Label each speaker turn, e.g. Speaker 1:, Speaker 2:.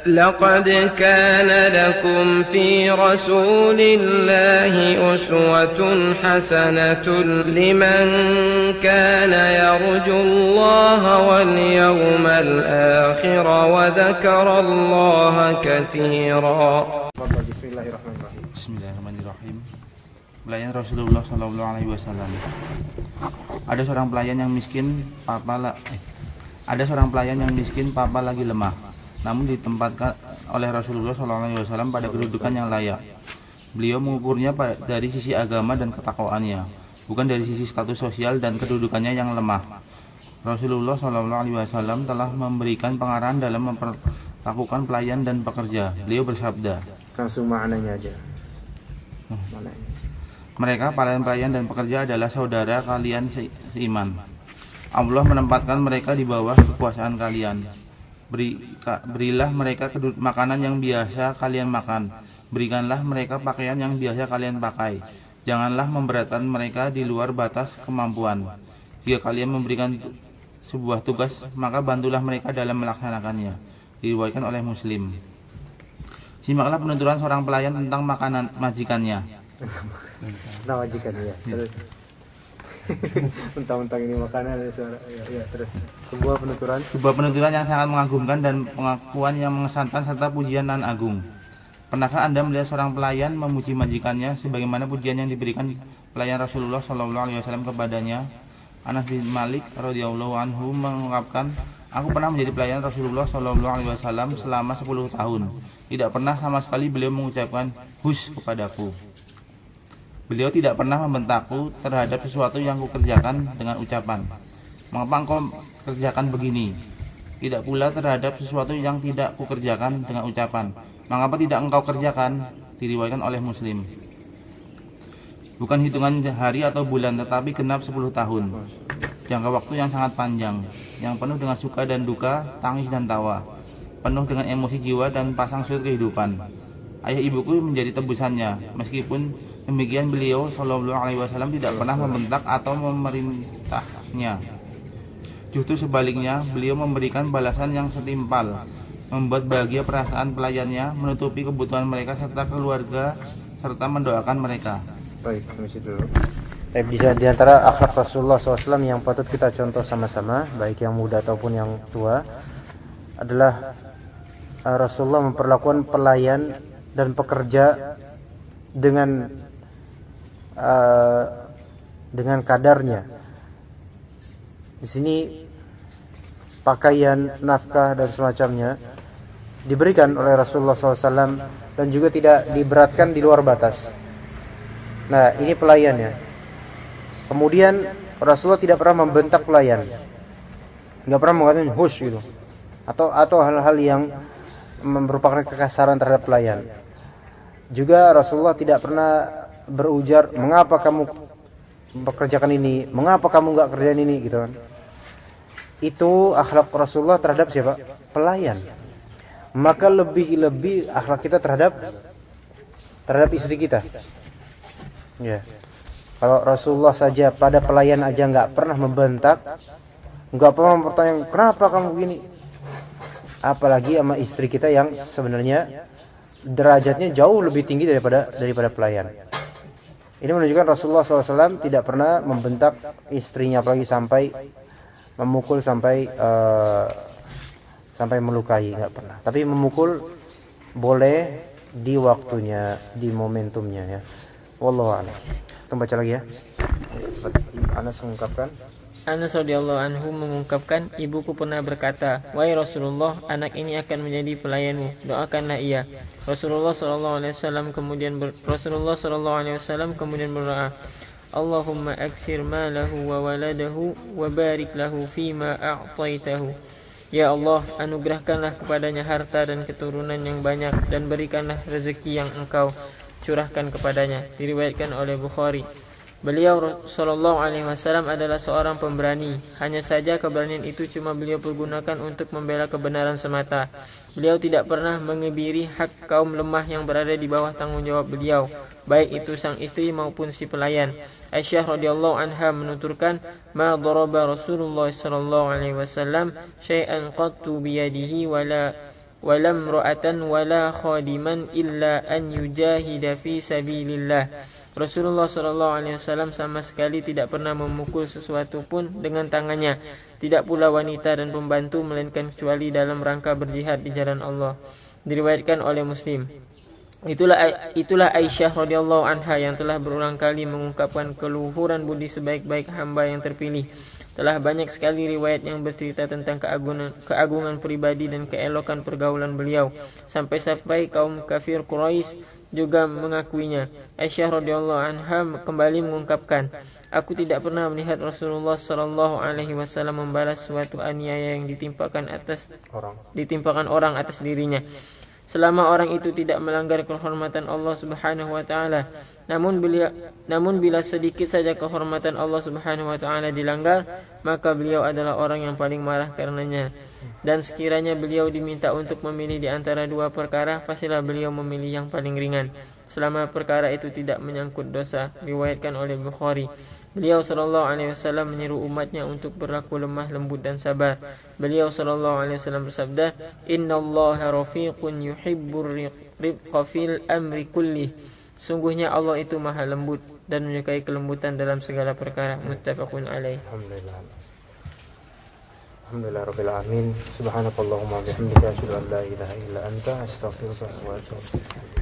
Speaker 1: لقد كان لكم في رسول الله أسوة حسنة لمن كان يرجو الله واليوم الآخر وذكر الله كثيرا.
Speaker 2: Bismillahirrahmanirrahim. Pelayan Rasulullah Shallallahu Alaihi Wasallam. Ada seorang pelayan yang miskin, papa lagi lemah, namun ditempatkan oleh Rasulullah SAW pada kedudukan yang layak. Beliau mengukurnya dari sisi agama dan ketakwaannya, bukan dari sisi status sosial dan kedudukannya yang lemah. Rasulullah SAW telah memberikan pengarahan dalam memperlakukan pelayan dan pekerja. Beliau bersabda,
Speaker 3: langsung maknanya aja.
Speaker 2: Mereka pelayan dan pekerja adalah saudara kalian seiman. Allah menempatkan mereka di bawah kekuasaan kalian. Berilah mereka makanan yang biasa kalian makan. Berikanlah mereka pakaian yang biasa kalian pakai. Janganlah memberatkan mereka di luar batas kemampuan. Jika kalian memberikan sebuah tugas, maka bantulah mereka dalam melaksanakannya. Diriwayatkan oleh Muslim. Simaklah penuturan seorang pelayan tentang makanan majikannya.
Speaker 3: Nah, majikannya. Terus. Mentang-mentang ini makanan ya, terus sebuah penuturan
Speaker 2: yang sangat mengagumkan dan pengakuan yang mengesankan serta pujian nan agung. Pernahkah Anda melihat seorang pelayan memuji majikannya sebagaimana pujian yang diberikan pelayan Rasulullah SAW kepadanya? Anas bin Malik radhiyallahu anhu mengungkapkan, aku pernah menjadi pelayan Rasulullah SAW selama 10 tahun. Tidak pernah sama sekali beliau mengucapkan hush kepadaku. Beliau tidak pernah membentakku terhadap sesuatu yang kukerjakan dengan ucapan, mengapa engkau kerjakan begini? Tidak pula terhadap sesuatu yang tidak kukerjakan dengan ucapan, mengapa tidak engkau kerjakan? Diriwayatkan oleh Muslim. Bukan hitungan hari atau bulan, tetapi genap 10 tahun. Jangka waktu yang sangat panjang, yang penuh dengan suka dan duka, tangis dan tawa, penuh dengan emosi jiwa dan pasang surut kehidupan. Ayah ibuku menjadi tebusannya, meskipun demikian beliau Shallallahu Alaihi Wasallam tidak pernah membentak atau memerintahnya. Justru sebaliknya, beliau memberikan balasan yang setimpal, membuat bahagia perasaan pelayannya, menutupi kebutuhan mereka serta keluarga, serta mendoakan mereka.
Speaker 3: Baik, masih dulu. Di antara akhlak Rasulullah SAW yang patut kita contoh sama-sama, baik yang muda ataupun yang tua, adalah Rasulullah memperlakukan pelayan dan pekerja dengan kadarnya. Di sini pakaian, nafkah dan semacamnya diberikan oleh Rasulullah SAW dan juga tidak diberatkan di luar batas. Nah, ini pelayannya. Kemudian Rasulullah tidak pernah membentak pelayan, nggak pernah mengatakan hush gitu, atau hal-hal yang merupakan kekasaran terhadap pelayan. Juga Rasulullah tidak pernah berujar, mengapa kamu bekerjakan ini, mengapa kamu nggak kerjain ini, gitu kan. Itu akhlak Rasulullah terhadap siapa? Pelayan. Maka lebih akhlak kita terhadap istri kita. Ya. Kalau Rasulullah saja pada pelayan aja nggak pernah membentak, nggak pernah mempertanyakan kenapa kamu begini, apalagi sama istri kita yang sebenarnya derajatnya jauh lebih tinggi daripada pelayan. Ini menunjukkan Rasulullah SAW tidak pernah membentak istrinya, apalagi sampai memukul, sampai melukai, nggak pernah. Tapi memukul boleh di waktunya, di momentumnya, ya. Wallahu a'lam. Kita baca lagi ya. Anas mengungkapkan,
Speaker 4: Anas radhiyallahu anhu mengungkapkan, ibuku pernah berkata, wahai Rasulullah, anak ini akan menjadi pelayanmu, doakanlah ia. Rasulullah sallallahu alaihi wasallam kemudian berdoa, Allahumma aksir malahu wa waladahu wa barik lahu fima a'taitahu. Ya Allah, anugerahkanlah kepadanya harta dan keturunan yang banyak, dan berikanlah rezeki yang Engkau curahkan kepadanya. Diriwayatkan oleh Bukhari. Beliau sallallahu alaihi wasallam adalah seorang pemberani. Hanya saja keberanian itu cuma beliau pergunakan untuk membela kebenaran semata. Beliau tidak pernah mengebiri hak kaum lemah yang berada di bawah tanggung jawab beliau, baik itu sang istri maupun si pelayan. Aisyah radhiyallahu anha menuturkan, ma daraba Rasulullah sallallahu alaihi wasallam syai'an qattu biyadihi walam ra'atan wala khadiman illa an yujahida fi sabilillah. Rasulullah SAW sama sekali tidak pernah memukul sesuatu pun dengan tangannya, tidak pula wanita dan pembantu, melainkan kecuali dalam rangka berjihad di jalan Allah. Diriwayatkan oleh Muslim. Itulah Aisyah radhiyallahu anha yang telah berulang kali mengungkapkan keluhuran budi sebaik-baik hamba yang terpilih. Telah banyak sekali riwayat yang bercerita tentang keagungan pribadi dan keelokan pergaulan beliau, sampai-sampai kaum kafir Quraisy juga mengakuinya. Aisyah radhiyallahu anha kembali mengungkapkan, aku tidak pernah melihat Rasulullah sallallahu alaihi wasallam membalas suatu aniaya yang ditimpakan orang atas dirinya, selama orang itu tidak melanggar kehormatan Allah Subhanahu wa taala. Namun bila sedikit saja kehormatan Allah Subhanahu wa taala dilanggar, maka beliau adalah orang yang paling marah karenanya. Dan sekiranya beliau diminta untuk memilih di antara dua perkara, pastilah beliau memilih yang paling ringan, selama perkara itu tidak menyangkut dosa. Riwayatkan oleh Bukhari. Beliau sallallahu alaihi wasallam menyeru umatnya untuk berlaku lemah lembut dan sabar. Beliau sallallahu alaihi wasallam bersabda, "Innallaha rafiqun yuhibbur rifqa fil amri kullih." Sungguhnya Allah itu maha lembut dan menyukai kelembutan dalam segala perkara. Muttafaqun alaih.
Speaker 3: Alhamdulillah rabbil alamin. Subhanakallahumma wa bihamdika asyhadu an la ilaha illa anta astaghfiruka wa atubu ilaik.